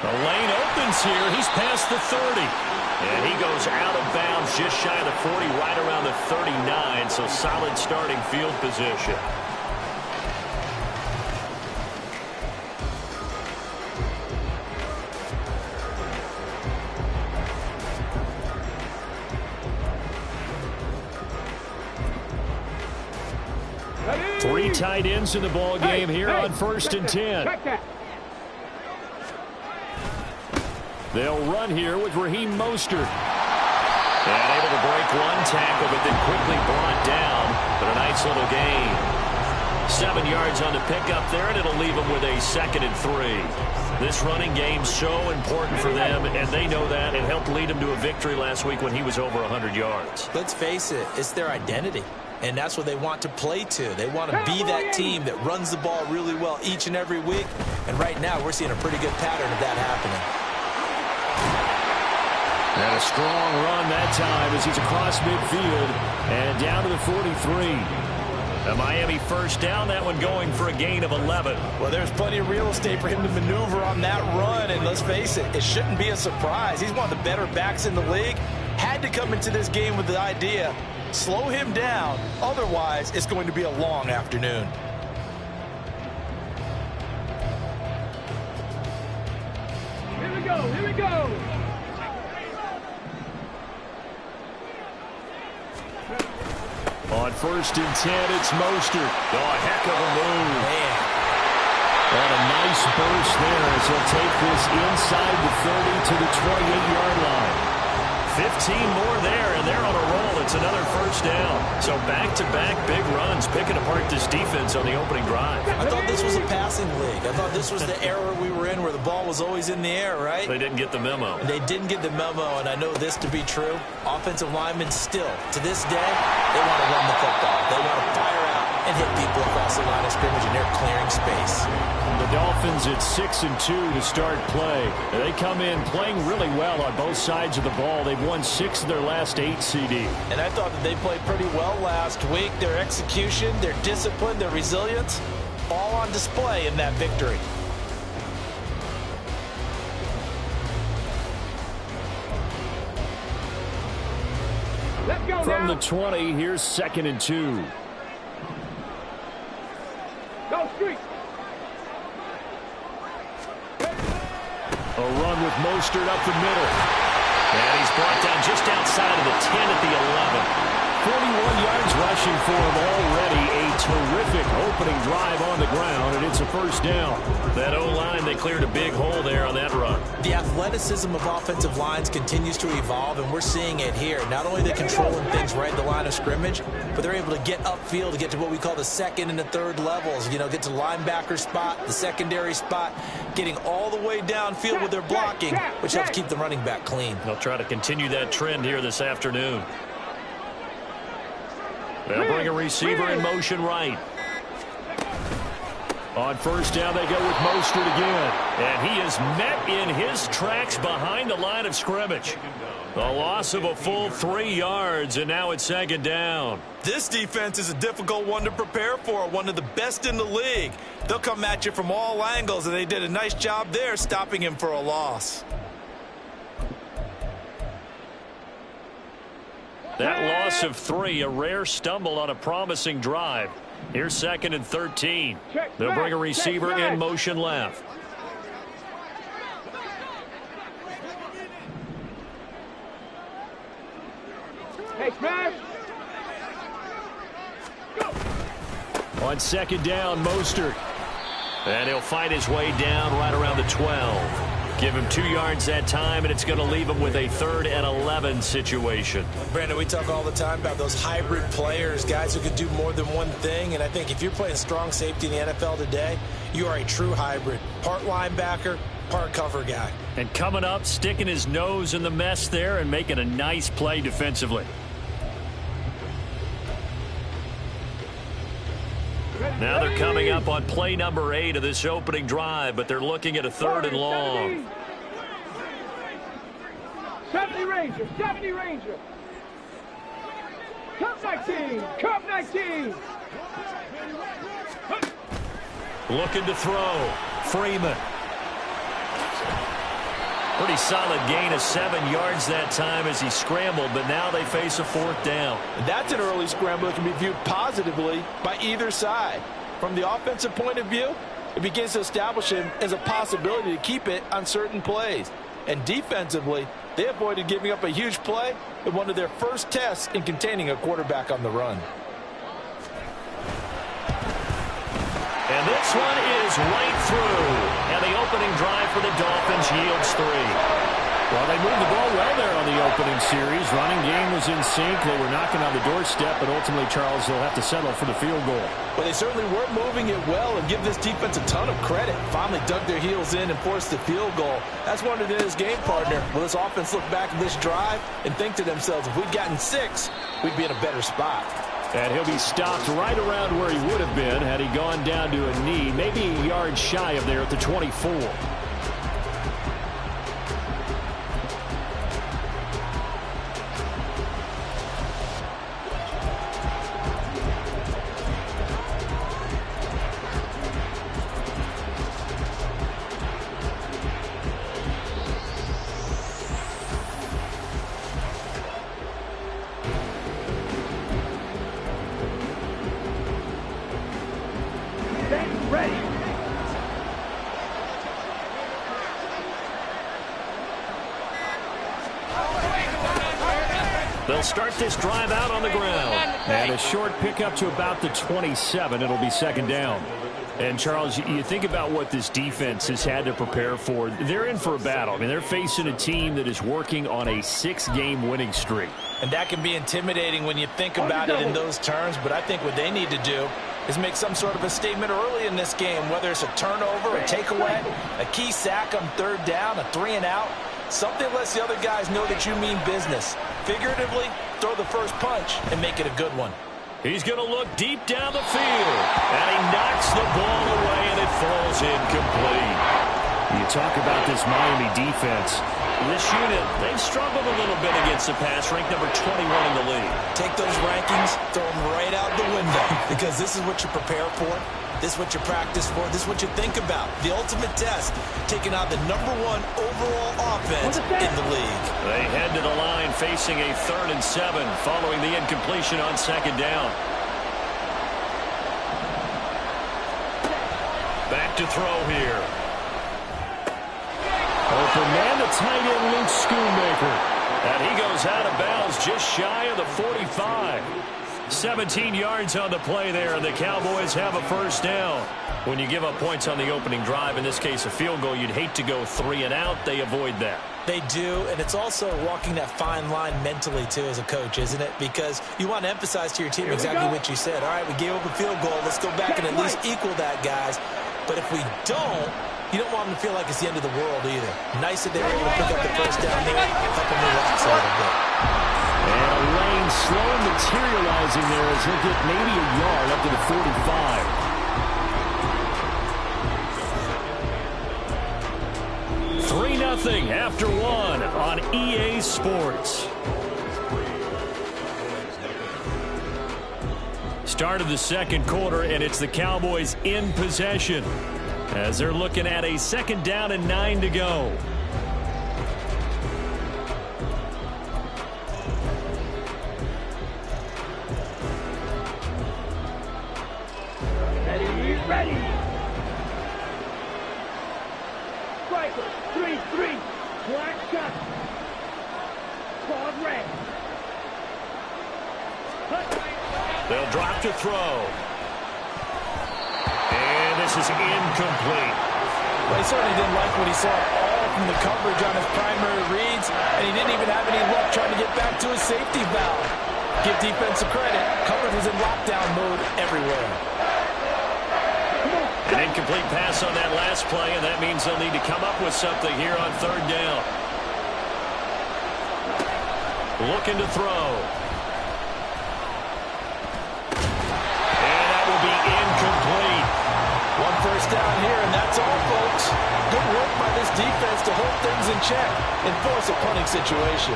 The lane opens here. He's past the 30. And he goes out of bounds just shy of the 40, right around the 39. So solid starting field position. Three tight ends in the ball game here on 1st and 10. They'll run here with Raheem Mostert. And able to break one tackle, but then quickly brought down. But a nice little gain. 7 yards on the pickup there, and it'll leave them with a 2nd and 3. This running game's so important for them, and they know that. It helped lead them to a victory last week when he was over 100 yards. Let's face it, it's their identity. And that's what they want to play to. They want to be that team that runs the ball really well each and every week. And right now, we're seeing a pretty good pattern of that happening. And a strong run that time as he's across midfield and down to the 43. A Miami first down, that one going for a gain of 11. Well, there's plenty of real estate for him to maneuver on that run. And let's face it, it shouldn't be a surprise. He's one of the better backs in the league. Had to come into this game with the idea, slow him down. Otherwise, it's going to be a long afternoon. Here we go, here we go. On 1st and 10, it's Mostert. Oh, a heck of a move. Man. And a nice burst there as he'll take this inside the 30 to the 28-yard line. 15 more there, and they're on a roll. It's another first down. So back-to-back big runs, picking apart this defense on the opening drive. I thought this was a passing league. I thought this was the era we were in where the ball was always in the air, right? They didn't get the memo. They didn't get the memo, and I know this to be true. Offensive linemen still, to this day, they want to run the football. They want to fire out and hit people across the line of scrimmage, and they're clearing space. The Dolphins at 6-2 to start play. They come in playing really well on both sides of the ball. They've won 6 of their last 8 CD. And I thought that they played pretty well last week. Their execution, their discipline, their resilience, all on display in that victory. Let's go From now. the 20, here's 2nd and 2. Go street. A run with Mostert up the middle. And he's brought down just outside of the 10 at the 11. 41 yards rushing for him already. A terrific opening drive on the ground, and it's a first down. That O-line, they cleared a big hole there on that run. The athleticism of offensive lines continues to evolve, and we're seeing it here. Not only are they controlling things right at the line of scrimmage, but they're able to get upfield to get to what we call the 2nd and the 3rd levels. You know, get to the linebacker spot, the secondary spot, getting all the way downfield with their blocking, which helps keep the running back clean. They'll try to continue that trend here this afternoon. They'll bring a receiver in motion right. On first down, they go with Mostert again. And he is met in his tracks behind the line of scrimmage. A loss of a full 3 yards, and now it's 2nd down. This defense is a difficult one to prepare for, one of the best in the league. They'll come at you from all angles, and they did a nice job there stopping him for a loss. That loss of 3, a rare stumble on a promising drive. Here's 2nd and 13. They'll bring a receiver in motion left. Hey, smash. On 2nd down, Mostert. And he'll fight his way down right around the 12. Give him 2 yards that time, and it's going to leave him with a 3rd and 11 situation. Brandon, we talk all the time about those hybrid players, guys who can do more than one thing. And I think if you're playing strong safety in the NFL today, you are a true hybrid. Part linebacker, part cover guy. And coming up, sticking his nose in the mess there and making a nice play defensively. Now they're coming up on play number 8 of this opening drive, but they're looking at a 3rd and long. 70 Ranger, 70 Ranger. Cup 19, Cup 19. Looking to throw. Freeman. Pretty solid gain of 7 yards that time as he scrambled, but now they face a 4th down. And that's an early scramble that can be viewed positively by either side. From the offensive point of view, it begins to establish him as a possibility to keep it on certain plays. And defensively, they avoided giving up a huge play in one of their first tests in containing a quarterback on the run. And this one is right through. And the opening drive for the Dolphins yields 3. Well, they moved the ball well there on the opening series. Running game was in sync. They were knocking on the doorstep, but ultimately, Charles, they'll have to settle for the field goal. But they certainly were moving it well, and give this defense a ton of credit. Finally dug their heels in and forced the field goal. That's one of his game partner. Will this offense look back at this drive and think to themselves, if we'd gotten 6, we'd be in a better spot. And he'll be stopped right around where he would have been had he gone down to a knee, maybe a yard shy of there at the 24. Ready. They'll start this drive out on the ground. And a short pickup to about the 27. It'll be 2nd down. And, Charles, you think about what this defense has had to prepare for. They're in for a battle. I mean, they're facing a team that is working on a 6-game winning streak. And that can be intimidating when you think about it in those terms, but I think what they need to do is make some sort of a statement early in this game, whether it's a turnover, a takeaway, a key sack on 3rd down, a 3-and-out, something lets the other guys know that you mean business. Figuratively, throw the first punch and make it a good one. He's going to look deep down the field, and he knocks the ball away, and it falls incomplete. You talk about this Miami defense. This unit, they've struggled a little bit against the pass, ranked number 21 in the league. Take those rankings, throw them right out the window, because this is what you prepare for. This is what you practice for. This is what you think about. The ultimate test, taking out the #1 overall offense in the league. They head to the line facing a 3rd and 7 following the incompletion on 2nd down. Back to throw here. Open man, the tight end, Luke Schoonmaker. And he goes out of bounds just shy of the 45. 17 yards on the play there, and the Cowboys have a 1st down. When you give up points on the opening drive, in this case a field goal, you'd hate to go 3 and out. They avoid that. They do, and it's also walking that fine line mentally, too, as a coach, isn't it? Because you want to emphasize to your team exactly what you said. All right, we gave up a field goal. Let's go back and at least equal that, guys. But if we don't, you don't want them to feel like it's the end of the world either. Nice that they were able to pick up the 1st down there, help them relax a little bit. And a lane slow materializing there as he'll get maybe a yard up to the 45. 3-0 after 1 on EA Sports. Start of the 2nd quarter, and it's the Cowboys in possession as they're looking at a 2nd down and 9 to go. Ready. Striker, 3-3. Black shot. Claude red. They'll drop to throw. And this is incomplete. Well, he certainly didn't like what he saw all from the coverage on his primary reads, and he didn't even have any luck trying to get back to his safety valve. Give defensive credit. Coverage was in lockdown mode everywhere. An incomplete pass on that last play, and that means they'll need to come up with something here on 3rd down. Looking to throw. And that will be incomplete. 1 first down here, and that's all, folks. Good work by this defense to hold things in check and force a punting situation.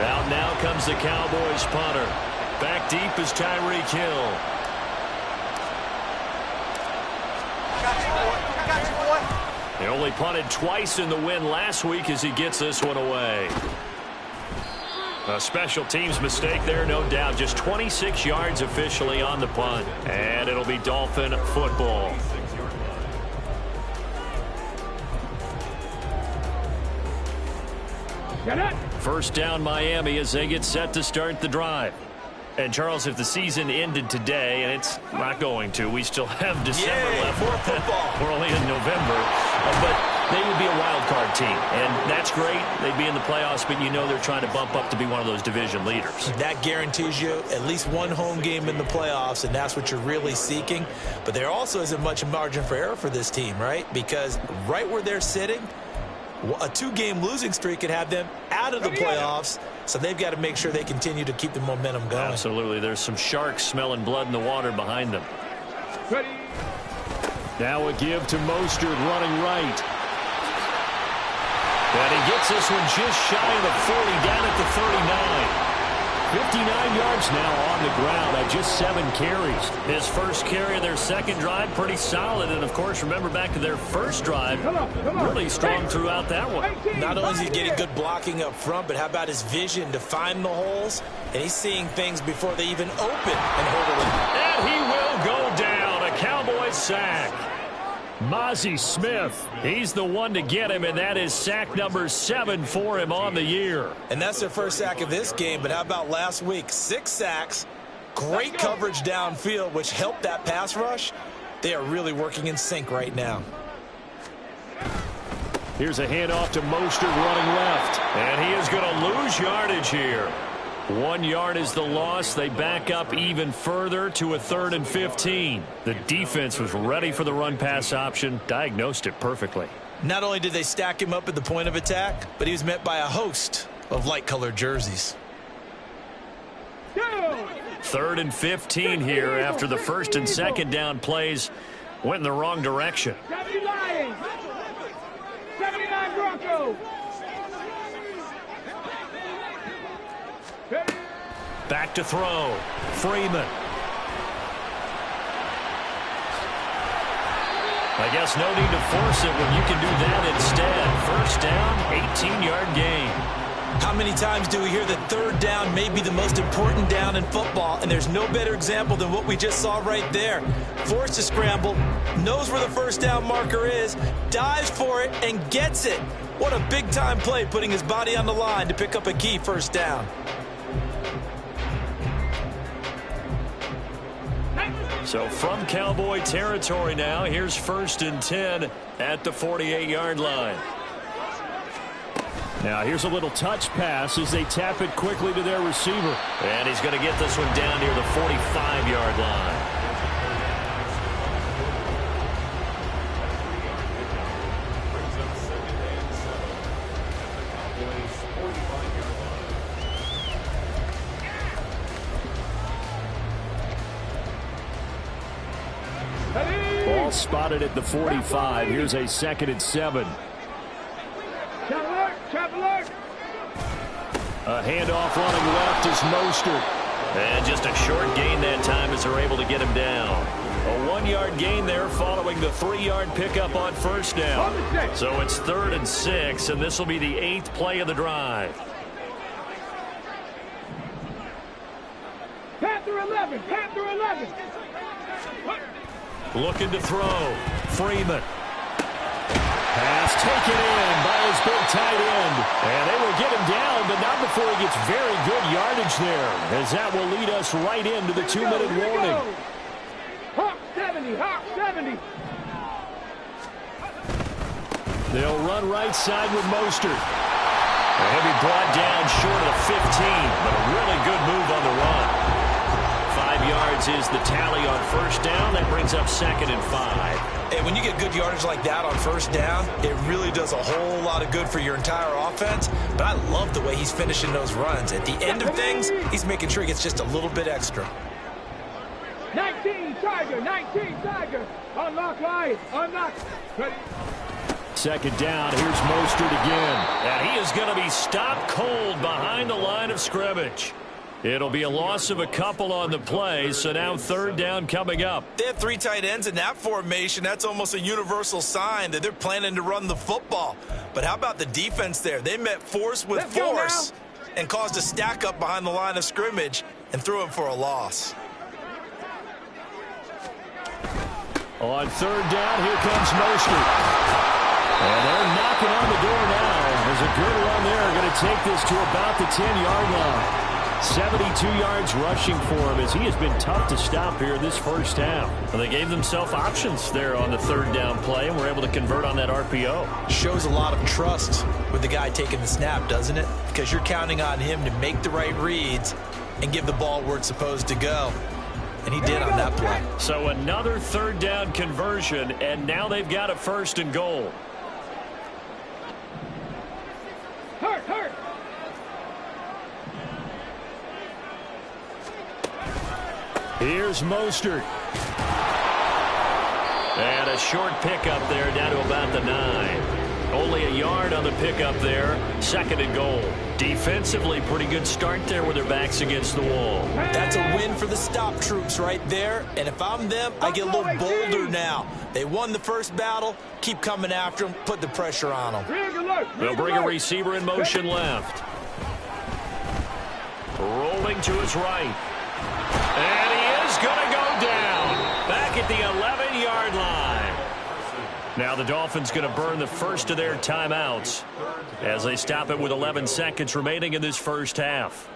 Out now comes the Cowboys punter. Back deep is Tyreek Hill. He only punted twice in the win last week as he gets this one away. A special teams mistake there, no doubt. Just 26 yards officially on the punt. And it'll be Dolphin football. First down Miami as they get set to start the drive. And, Charles, if the season ended today, and it's not going to, we still have December left. More football. We're only in November. But they would be a wild card team. And that's great. They'd be in the playoffs, but you know they're trying to bump up to be one of those division leaders. That guarantees you at least one home game in the playoffs, and that's what you're really seeking. But there also isn't much margin for error for this team, right? Because right where they're sitting, a two-game losing streak could have them out of the playoffs, so they've got to make sure they continue to keep the momentum going. Absolutely. There's some sharks smelling blood in the water behind them. Ready. Now a give to Mostert running right. And he gets this one just shy of the 40, down at the 39. 59 yards now on the ground at just 7 carries. His first carry of their second drive, pretty solid. And, of course, remember back to their first drive, really strong throughout that one. Not only is he getting good blocking up front, but how about his vision to find the holes? And he's seeing things before they even open and hold it. And he will go down. A Cowboy sack. Mozzie Smith, he's the one to get him, and that is sack number 7 for him on the year. And that's their first sack of this game, but how about last week? 6 sacks, great coverage downfield, which helped that pass rush. They are really working in sync right now. Here's a handoff to Mostert running left. And he is going to lose yardage here. 1 yard is the loss. They back up even further to a 3rd and 15. The defense was ready for the run-pass option, diagnosed it perfectly. Not only did they stack him up at the point of attack, but he was met by a host of light-colored jerseys. 3rd and 15 here after the first and second down plays went in the wrong direction. 70 Lions. 79 Broncos. Back to throw. Freeman. I guess no need to force it when you can do that instead. First down, 18-yard gain. How many times do we hear that third down may be the most important down in football, and there's no better example than what we just saw right there. Forced to scramble, knows where the first down marker is, dives for it, and gets it. What a big-time play, putting his body on the line to pick up a key first down. So from Cowboy territory now, here's 1st and 10 at the 48-yard line. Now here's a little touch pass as they tap it quickly to their receiver. And he's going to get this one down near the 45-yard line. Ball spotted at the 45. Here's a 2nd and 7. A handoff running left is Mostert. And just a short gain that time as they're able to get him down. A 1-yard gain there following the 3-yard pickup on first down. So it's 3rd and 6, and this will be the 8th play of the drive. Panther 11. Panther 11. Looking to throw. Freeman. Pass taken in by his big tight end. And they will get him down, but not before he gets very good yardage there, as that will lead us right into the 2-minute warning. Hawk 70. Hawk 70. They'll run right side with Mostert. He'll be brought down short of the 15, but a really good move on the run. 5 yards is the tally on first down. That brings up 2nd and 5. And when you get good yardage like that on first down, it really does a whole lot of good for your entire offense. But I love the way he's finishing those runs. At the end of things, he's making sure he gets just a little bit extra. 19 Tiger. 19 Tiger. Unlock Lions. Unlock. Ready. 2nd down. Here's Mostert again. And he is going to be stopped cold behind the line of scrimmage. It'll be a loss of a couple on the play, so now third down coming up. They have 3 tight ends in that formation. That's almost a universal sign that they're planning to run the football. But how about the defense there? They met force with force and caused a stack up behind the line of scrimmage and threw him for a loss. On third down, here comes Mostert. And they're knocking on the door now. There's a good run there. Going to take this to about the 10-yard line. 72 yards rushing for him as he has been tough to stop here this first half. Well, they gave themselves options there on the third down play and were able to convert on that RPO. Shows a lot of trust with the guy taking the snap, doesn't it? Because you're counting on him to make the right reads and give the ball where it's supposed to go. And he did on that play. So another third down conversion, and now they've got a 1st and goal. Hurt. Here's Mostert. And a short pickup there down to about the 9. Only a yard on the pickup there. 2nd and goal. Defensively, pretty good start there with their backs against the wall. That's a win for the stop troops right there. And if I'm them, I get a little bolder now. They won the first battle. Keep coming after them. Put the pressure on them. They'll bring a receiver in motion left. Rolling to his right. And he is going to go down. Back at the 11-yard line. Now the Dolphins going to burn the first of their timeouts as they stop it with 11 seconds remaining in this first half.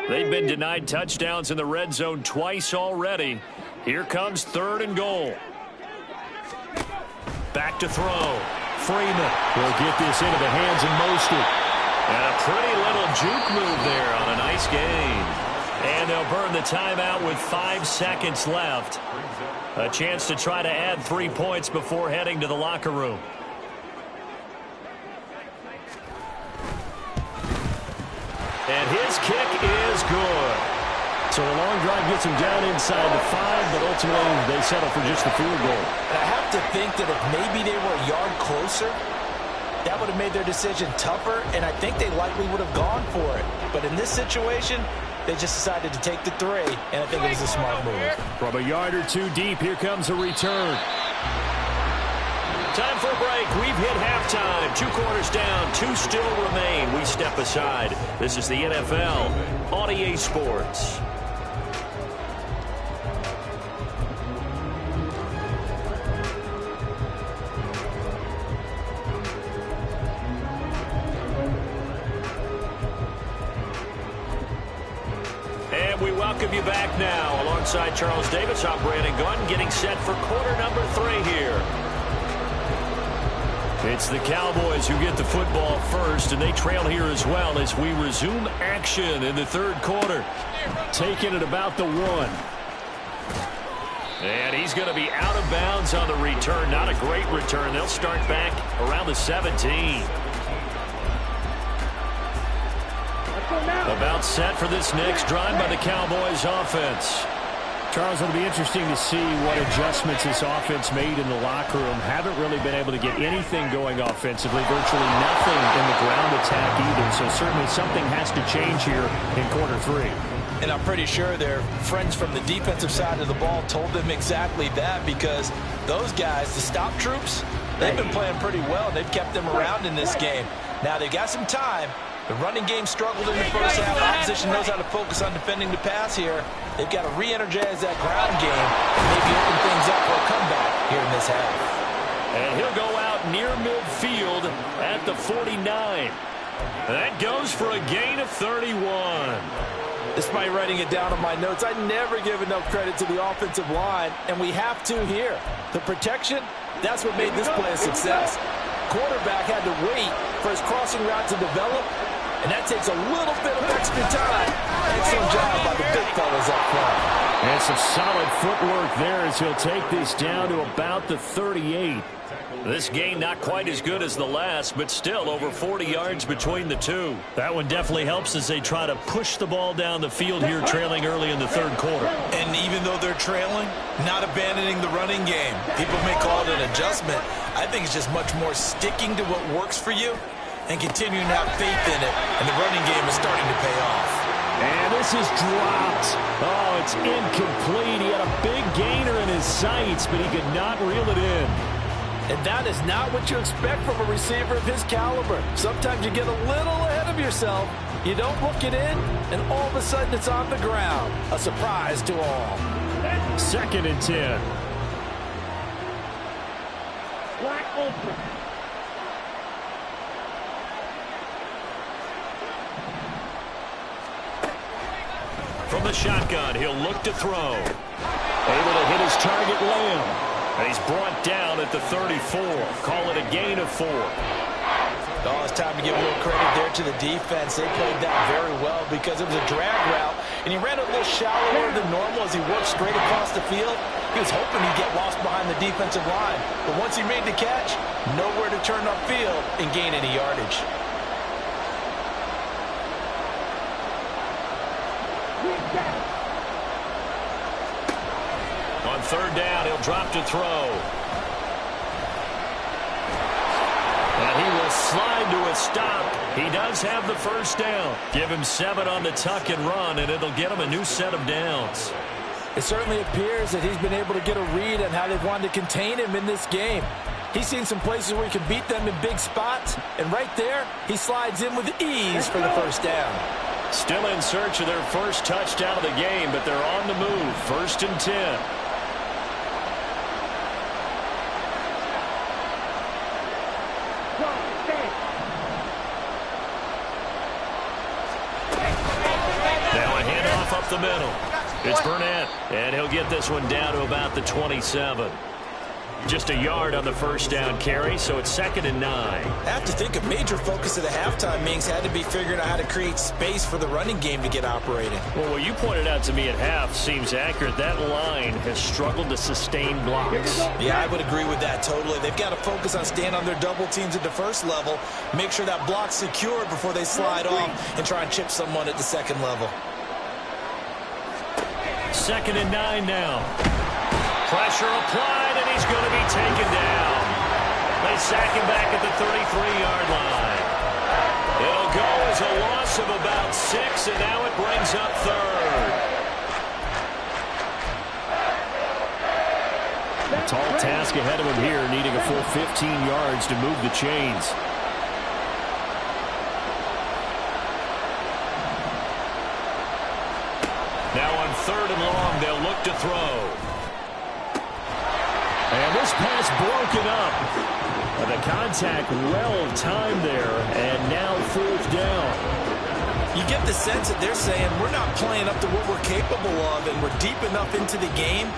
They've been denied touchdowns in the red zone twice already. Here comes 3rd and goal. Back to throw. Freeman will get this into the hands of Mostert. And a pretty little juke move there on a nice gain. And they'll burn the timeout with 5 seconds left. A chance to try to add 3 points before heading to the locker room. And his kick is good. So a long drive gets him down inside the 5, but ultimately they settle for just the field goal. And I have to think that if maybe they were a yard closer, that would have made their decision tougher, and I think they likely would have gone for it. But in this situation, they just decided to take the 3, and I think it was a smart move. From a yard or 2 deep, here comes a return. Time for a break. We've hit halftime. 2 quarters down. 2 still remain. We step aside. This is the NFL on EA Sports. And we welcome you back now. Alongside Charles Davis, I'm Brandon Gunn, getting set for quarter number 3 here. It's the Cowboys who get the football first, and they trail here as well as we resume action in the 3rd quarter. Taking it about the 1. And he's going to be out of bounds on the return. Not a great return. They'll start back around the 17. About set for this next drive by the Cowboys offense. Charles, it'll be interesting to see what adjustments this offense made in the locker room. Haven't really been able to get anything going offensively, virtually nothing in the ground attack either. So certainly something has to change here in quarter 3. And I'm pretty sure their friends from the defensive side of the ball told them exactly that, because those guys, the stop troops, they've been playing pretty well. They've kept them around in this game. Now they've got some time. The running game struggled in the first half. Opposition knows how to focus on defending the pass here. They've got to re-energize that ground game and maybe open things up for a comeback here in this half. And he'll go out near midfield at the 49. That goes for a gain of 31. Despite writing it down on my notes, I never give enough credit to the offensive line, and we have to here. The protection, that's what made this play a success. Quarterback had to wait for his crossing route to develop, And that takes a little bit of extra time. Excellent job by the big fellas up front. And some solid footwork there as he'll take this down to about the 38. This game not quite as good as the last, but still over 40 yards between the two. That one definitely helps as they try to push the ball down the field here, trailing early in the third quarter. And even though they're trailing, not abandoning the running game. People may call it an adjustment. I think it's just much more sticking to what works for you and continuing to have faith in it. And the running game is starting to pay off. And this is dropped. Oh, it's incomplete. He had a big gainer in his sights, but he could not reel it in. And that is not what you expect from a receiver of his caliber. Sometimes you get a little ahead of yourself. You don't look it in, and all of a sudden it's on the ground. A surprise to all. 2nd and 10. Black open. From the shotgun, he'll look to throw. Able to hit his target, Lamb. And he's brought down at the 34. Call it a gain of 4. Oh, it's time to give a little credit there to the defense. They played that very well because it was a drag route, and he ran a little shallower than normal as he worked straight across the field. He was hoping he'd get lost behind the defensive line, but once he made the catch, nowhere to turn upfield and gain any yardage. On 3rd down, he'll drop to throw. And he will slide to a stop. He does have the 1st down. Give him 7 on the tuck and run, and it'll get him a new set of downs. It certainly appears that he's been able to get a read on how they've wanted to contain him in this game. He's seen some places where he can beat them in big spots, and right there, he slides in with ease for the 1st down. Still in search of their first touchdown of the game, but they're on the move. 1st and 10. Now a handoff up the middle. It's Burnett, and he'll get this one down to about the 27. Just a yard on the 1st down carry, so it's 2nd and 9. I have to think a major focus of the halftime meetings had to be figuring out how to create space for the running game to get operating. Well, what you pointed out to me at half seems accurate. That line has struggled to sustain blocks. Yeah, I would agree with that totally. They've got to focus on staying on their double teams at the 1st level, make sure that block's secured before they slide off and try and chip someone at the 2nd level. 2nd and 9 now. Pressure applied, and he's going to be taken down. They sack him back at the 33-yard line. It'll go as a loss of about 6, and now it brings up 3rd. A tall task ahead of him here, needing a full 15 yards to move the chains. Now on 3rd and long, they'll look to throw. And this pass broken up. The contact well timed there, and now 4th down. You get the sense that they're saying we're not playing up to what we're capable of, and we're deep enough into the game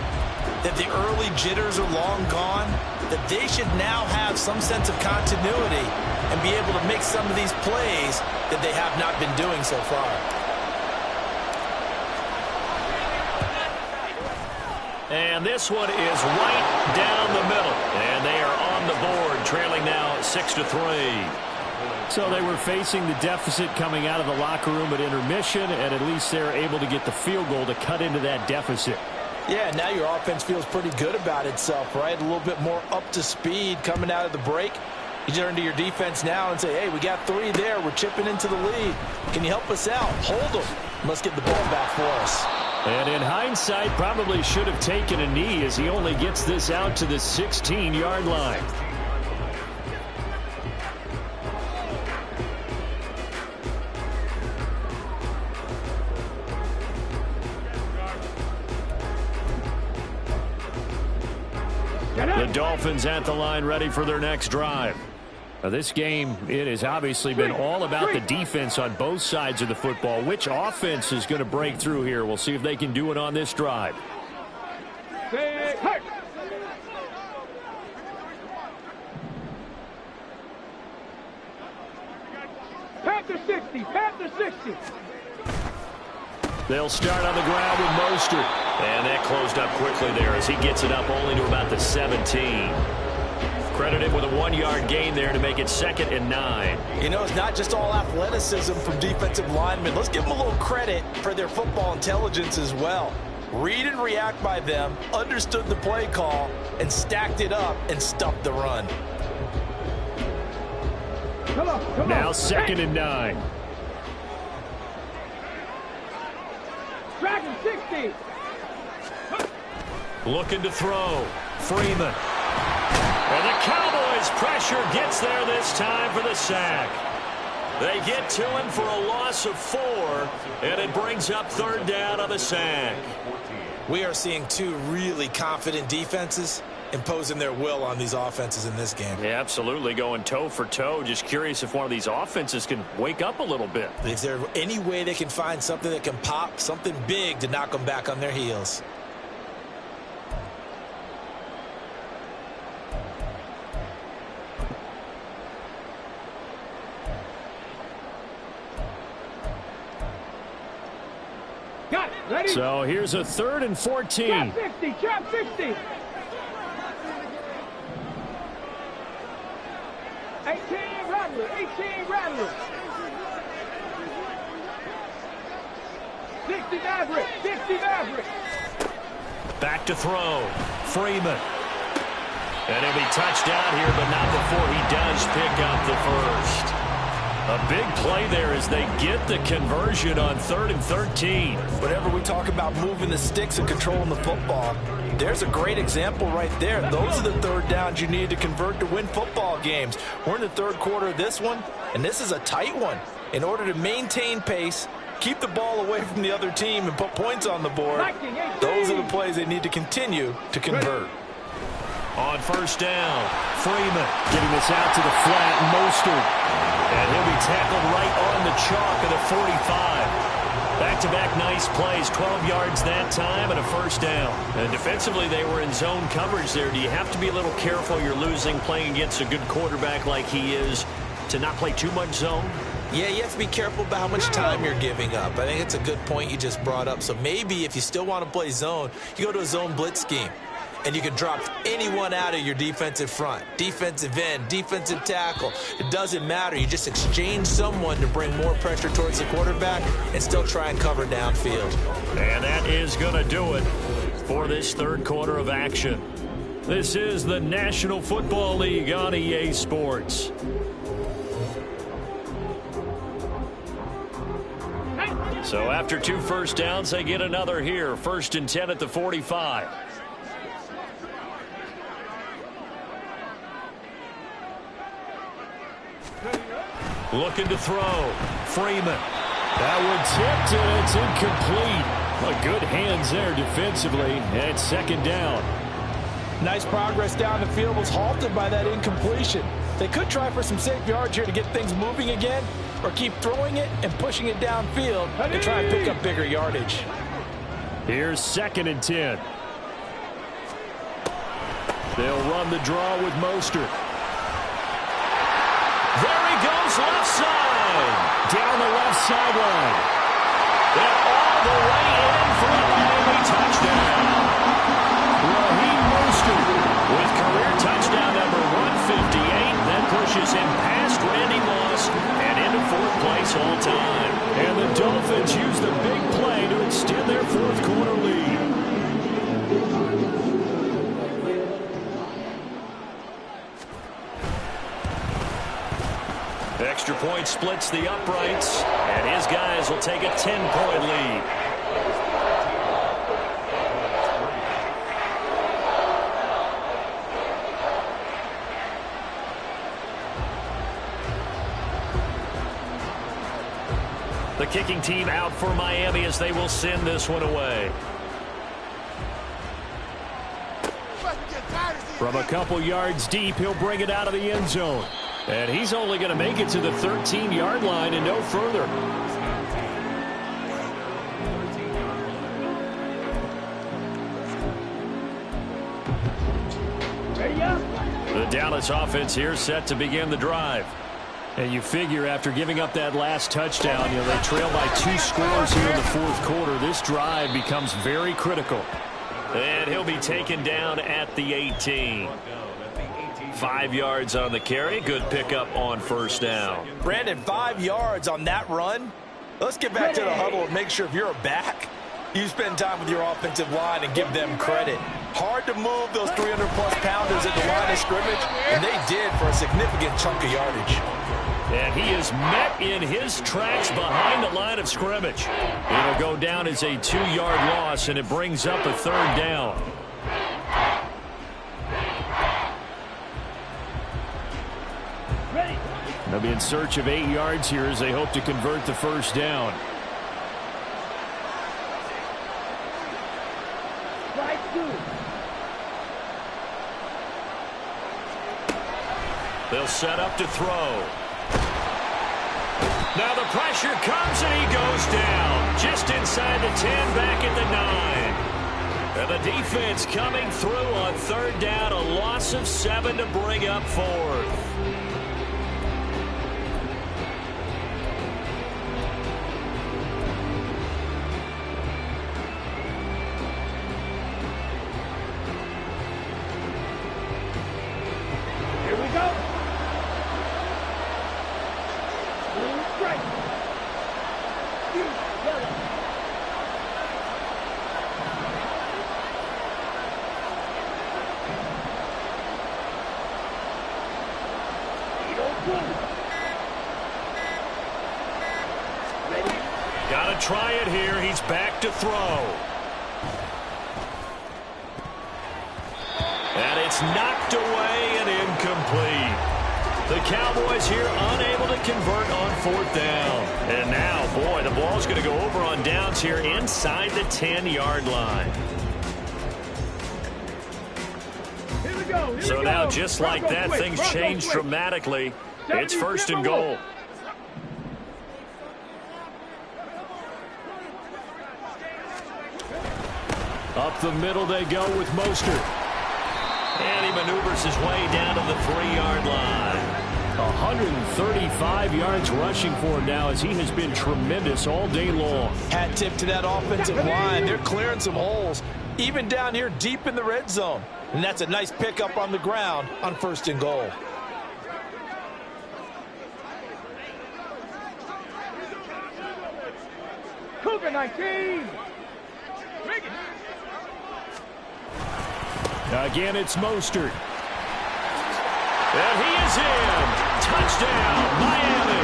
that the early jitters are long gone, that they should now have some sense of continuity and be able to make some of these plays that they have not been doing so far. And this one is right down the middle. And they are on the board, trailing now 6-3. So they were facing the deficit coming out of the locker room at intermission, and at least they're able to get the field goal to cut into that deficit. Yeah, now your offense feels pretty good about itself, right? A little bit more up to speed coming out of the break. You turn to your defense now and say, hey, we got 3 there. We're chipping into the lead. Can you help us out? Hold them. Let's get the ball back for us. And in hindsight, probably should have taken a knee as he only gets this out to the 16-yard line. The Dolphins at the line ready for their next drive. Now, this game, it has obviously been all about the defense on both sides of the football. Which offense is going to break through here? We'll see if they can do it on this drive. Stay hurt. Hurt. Panther 60. Panther 60. They'll start on the ground with Mostert. And that closed up quickly there as he gets it up only to about the 17. Credit him with a 1-yard gain there to make it 2nd and 9. You know, it's not just all athleticism from defensive linemen. Let's give them a little credit for their football intelligence as well. Read and react by them, understood the play call, and stacked it up and stuffed the run. Come on. Now 2nd and 9. Dragon 60. Looking to throw. Freeman. And the Cowboys' pressure gets there this time for the sack. They get to him for a loss of 4, and it brings up 3rd down on the sack. We are seeing two really confident defenses imposing their will on these offenses in this game. Yeah, absolutely, going toe for toe. Just curious if one of these offenses can wake up a little bit. Is there any way they can find something that can pop, something big to knock them back on their heels? Got it. Ready? So here's a 3rd and 14. Trap 60. Trap 60. 18 Rattler. 18 Rattler. 60 Maverick. 60 Maverick. Back to throw. Freeman. And he'll be touched down here, but not before he does pick up the first. A big play there as they get the conversion on 3rd and 13. Whenever we talk about moving the sticks and controlling the football, there's a great example right there. Those are the 3rd downs you need to convert to win football games. We're in the 3rd quarter of this one, and this is a tight one. In order to maintain pace, keep the ball away from the other team, and put points on the board, those are the plays they need to continue to convert. On 1st down, Freeman. Getting this out to the flat, Mostert. And he'll be tackled right on the chalk of the 45. Back-to-back nice plays, 12 yards that time and a 1st down. And defensively, they were in zone coverage there. Do you have to be a little careful? You're losing, playing against a good quarterback like he is, to not play too much zone? Yeah, you have to be careful about how much time you're giving up. I think it's a good point you just brought up. So maybe if you still want to play zone, you go to a zone blitz scheme. And you can drop anyone out of your defensive front. Defensive end, defensive tackle. It doesn't matter. You just exchange someone to bring more pressure towards the quarterback and still try and cover downfield. And that is going to do it for this 3rd quarter of action. This is the National Football League on EA Sports. So after 2 1st downs, they get another here. 1st and 10 at the 45. Looking to throw. Freeman. That one tipped, and it's incomplete. Well, good hands there defensively, and it's 2nd down. Nice progress down the field was halted by that incompletion. They could try for some safe yards here to get things moving again, or keep throwing it and pushing it downfield to try and pick up bigger yardage. Here's 2nd and 10. They'll run the draw with Mostert. There he goes, left side. Down the left sideline. And all the way in for a Miami touchdown. Raheem Mostert with career touchdown number 158. That pushes him past Randy Moss and into 4th place all time. And the Dolphins use the big play to extend their 4th quarter lead. Extra point splits the uprights, and his guys will take a 10-point lead. The kicking team out for Miami as they will send this one away. From a couple yards deep, he'll bring it out of the end zone. And he's only going to make it to the 13-yard line and no further. Ready up. The Dallas offense here set to begin the drive. And you figure after giving up that last touchdown, they trail by 2 scores here in the fourth quarter. This drive becomes very critical. And he'll be taken down at the 18. 5 yards on the carry. Good pickup on first down. Brandon, 5 yards on that run. Let's get back to the huddle and make sure if you're a back, you spend time with your offensive line and give them credit. Hard to move those 300-plus pounders at the line of scrimmage, and they did for a significant chunk of yardage. And he is met in his tracks behind the line of scrimmage. It'll go down as a 2-yard loss, and it brings up a 3rd down. They'll be in search of 8 yards here as they hope to convert the first down. They'll set up to throw. Now the pressure comes and he goes down. Just inside the 10, back at the 9. And the defense coming through on 3rd down. A loss of 7 to bring up 4th. Got to try it here. He's back to throw. And it's knocked away and incomplete. The Cowboys here unable to convert on 4th down. And now, boy, the ball's going to go over on downs here inside the 10-yard line. So now, just like that, things change dramatically. It's 1st and goal. Up the middle they go with Mostert. And he maneuvers his way down to the 3-yard line. 135 yards rushing for him now as he has been tremendous all day long. Hat tip to that offensive line. They're clearing some holes, even down here deep in the red zone. And that's a nice pickup on the ground on 1st and goal. Cougar 19. Again, it's Mostert. And he is in. Touchdown, Miami.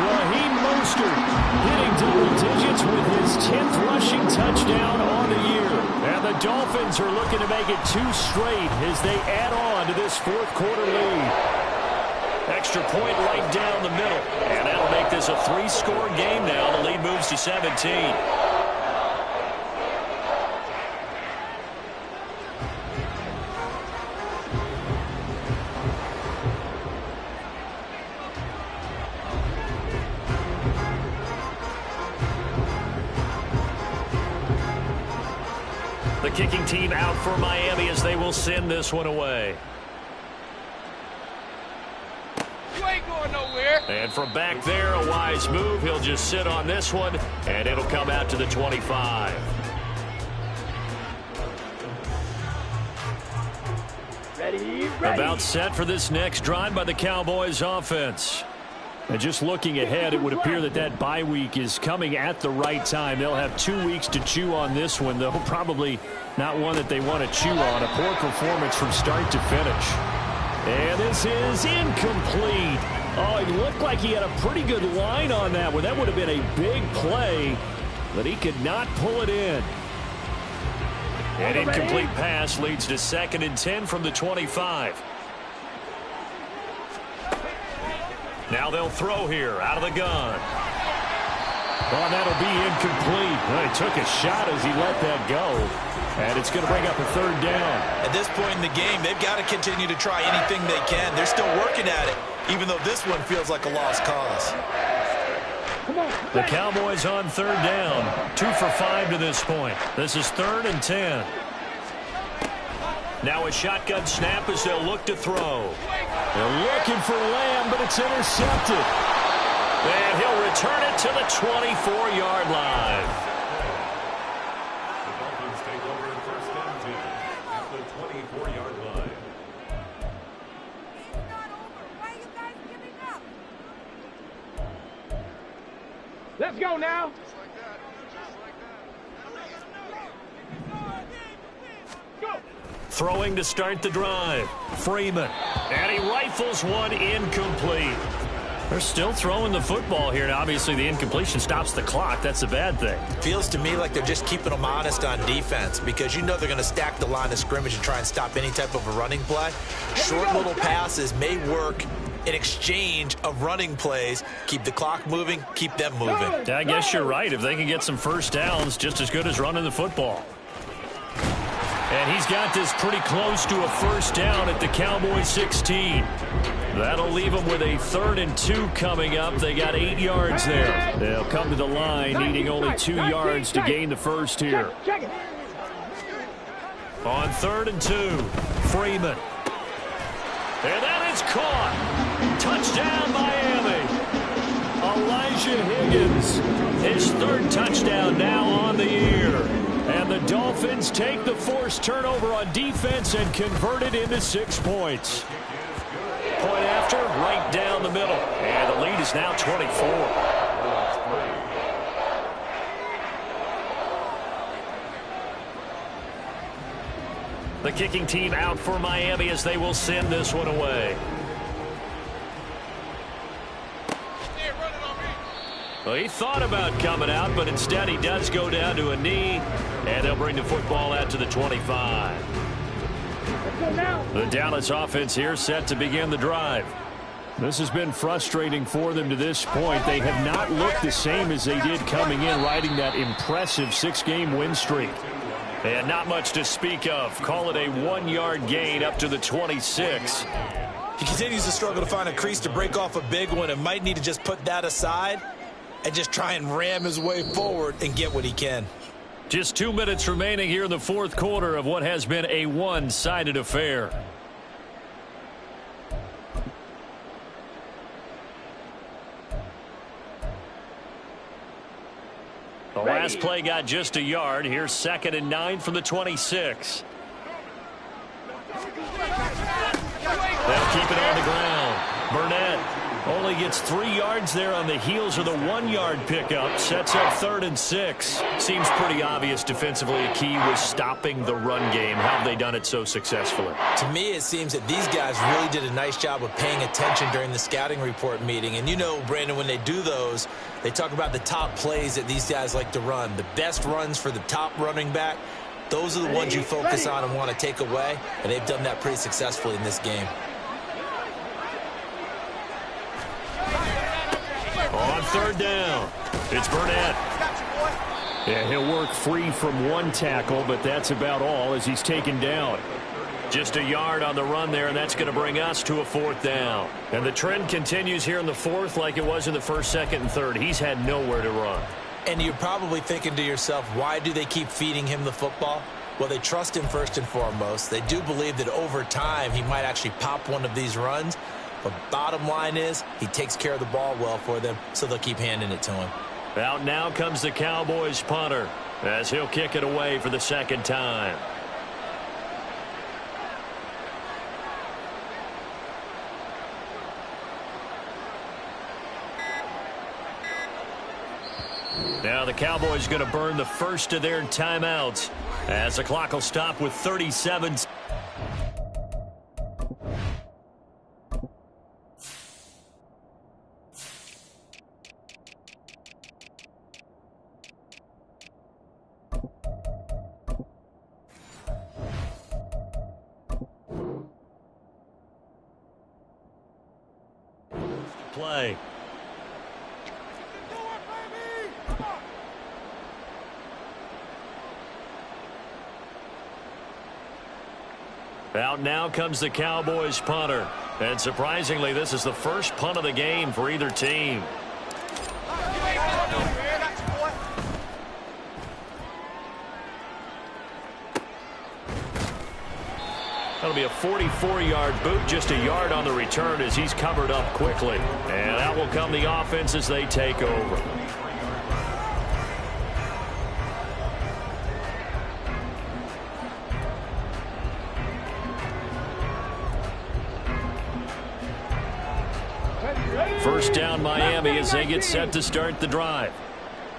Raheem Mostert hitting double digits with his 10th rushing touchdown on the year. And the Dolphins are looking to make it 2 straight as they add on to this 4th quarter lead. Extra point right down the middle. And that'll make this a 3-score game now. The lead moves to 17. The kicking team out for Miami as they will send this one away. You ain't going nowhere. And from back there, a wise move. He'll just sit on this one, and it'll come out to the 25. Ready. About set for this next drive by the Cowboys offense. And just looking ahead, it would appear that that bye week is coming at the right time. They'll have 2 weeks to chew on this one, though probably not one that they want to chew on. A poor performance from start to finish. And this is incomplete. Oh, it looked like he had a pretty good line on that one. That would have been a big play, but he could not pull it in. An incomplete pass leads to 2nd and 10 from the 25. Now they'll throw here out of the gun. Well, that'll be incomplete. Well, he took a shot as he let that go. And it's going to bring up a 3rd down. At this point in the game, they've got to continue to try anything they can. They're still working at it, even though this one feels like a lost cause. The Cowboys on 3rd down. 2 for 5 to this point. This is 3rd and 10. Now a shotgun snap as they'll look to throw. They're looking for Lamb, but it's intercepted. And he'll return it to the 24-yard line. The Dolphins take over in first and 10 at the 24-yard line. It's not over. Why are you guys giving up? Let's go now. Go. Throwing to start the drive. Freeman. And he rifles one incomplete. They're still throwing the football here. Now, obviously, the incompletion stops the clock. That's a bad thing. Feels to me like they're just keeping them honest on defense because you know they're going to stack the line of scrimmage and try and stop any type of a running play. Short little passes may work in exchange of running plays. Keep the clock moving, keep them moving. I guess you're right. If they can get some first downs, just as good as running the football. And he's got this pretty close to a first down at the Cowboys 16. That'll leave them with a 3rd and 2 coming up. They got 8 yards there. They'll come to the line needing only 2 yards to gain the first here. On 3rd and 2, Freeman. And that is caught. Touchdown, Miami. Elijah Higgins, his 3rd touchdown now on the year. And the Dolphins take the forced turnover on defense and convert it into 6 points. Point after, right down the middle. And the lead is now 24. The kicking team out for Miami as they will send this one away. Well, he thought about coming out, but instead he does go down to a knee, and they'll bring the football out to the 25. The Dallas offense here set to begin the drive. This has been frustrating for them to this point. They have not looked the same as they did coming in, riding that impressive 6-game win streak. And not much to speak of. Call it a 1-yard gain up to the 26. He continues to struggle to find a crease to break off a big one and might need to just put that aside and just try and ram his way forward and get what he can. Just 2 minutes remaining here in the 4th quarter of what has been a one-sided affair. The last play got just a yard. Here's 2nd and 9 from the 26. They'll keep it on the ground. Burnett only gets 3 yards there on the heels of the 1-yard pickup. Sets up 3rd and 6. Seems pretty obvious defensively a key was stopping the run game. How have they done it so successfully? To me, it seems that these guys really did a nice job of paying attention during the scouting report meeting. And you know, Brandon, when they do those, they talk about the top plays that these guys like to run. The best runs for the top running back, those are the ones you focus on and want to take away. And they've done that pretty successfully in this game. On 3rd down, it's Burnett. Yeah, he'll work free from one tackle, but that's about all as he's taken down. Just a yard on the run there, and that's going to bring us to a 4th down. And the trend continues here in the 4th like it was in the 1st, 2nd, and 3rd. He's had nowhere to run. And you're probably thinking to yourself, why do they keep feeding him the football? Well, they trust him first and foremost. They do believe that over time he might actually pop one of these runs. But bottom line is he takes care of the ball well for them, so they'll keep handing it to him. Out now comes the Cowboys punter as he'll kick it away for the 2nd time. Now the Cowboys going to burn the first of their timeouts as the clock will stop with 37 seconds. Play. Out now comes the Cowboys punter. And surprisingly, this is the first punt of the game for either team. That'll be a 44-yard boot, just a yard on the return as he's covered up quickly. And that will come the offense as they take over. First down Miami as they get set to start the drive.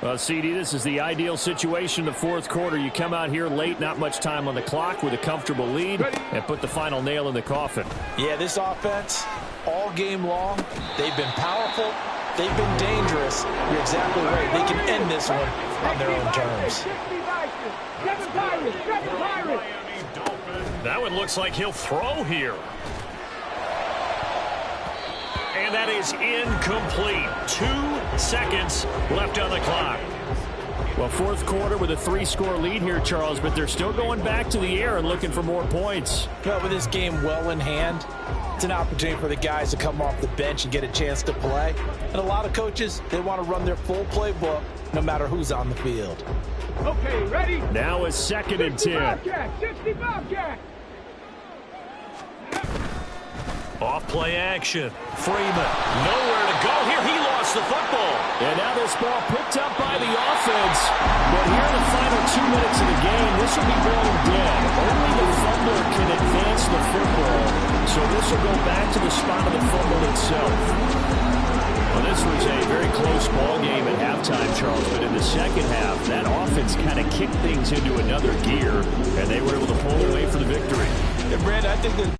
Well, CD, this is the ideal situation in the fourth quarter. You come out here late, not much time on the clock with a comfortable lead, and put the final nail in the coffin. Yeah, this offense, all game long, they've been powerful, they've been dangerous. You're exactly right. They can end this one on their own terms. That one looks like he'll throw here. And that is incomplete. 2 seconds left on the clock. Well, fourth quarter with a 3-score lead here, Charles, but they're still going back to the air and looking for more points. Well, with this game well in hand, it's an opportunity for the guys to come off the bench and get a chance to play. And a lot of coaches, they want to run their full playbook no matter who's on the field. Okay, ready? Now is 2nd and 10. 60 Bobcat. Off play action. Freeman nowhere to go here. He lost the football. And now this ball picked up by the offense. But here in the final 2 minutes of the game, this will be going dead. Only the fumbler can advance the football. So this will go back to the spot of the fumble itself. Well, this was a very close ball game at halftime, Charles, but in the second half, that offense kind of kicked things into another gear, and they were able to pull away for the victory. And Brandon, I think that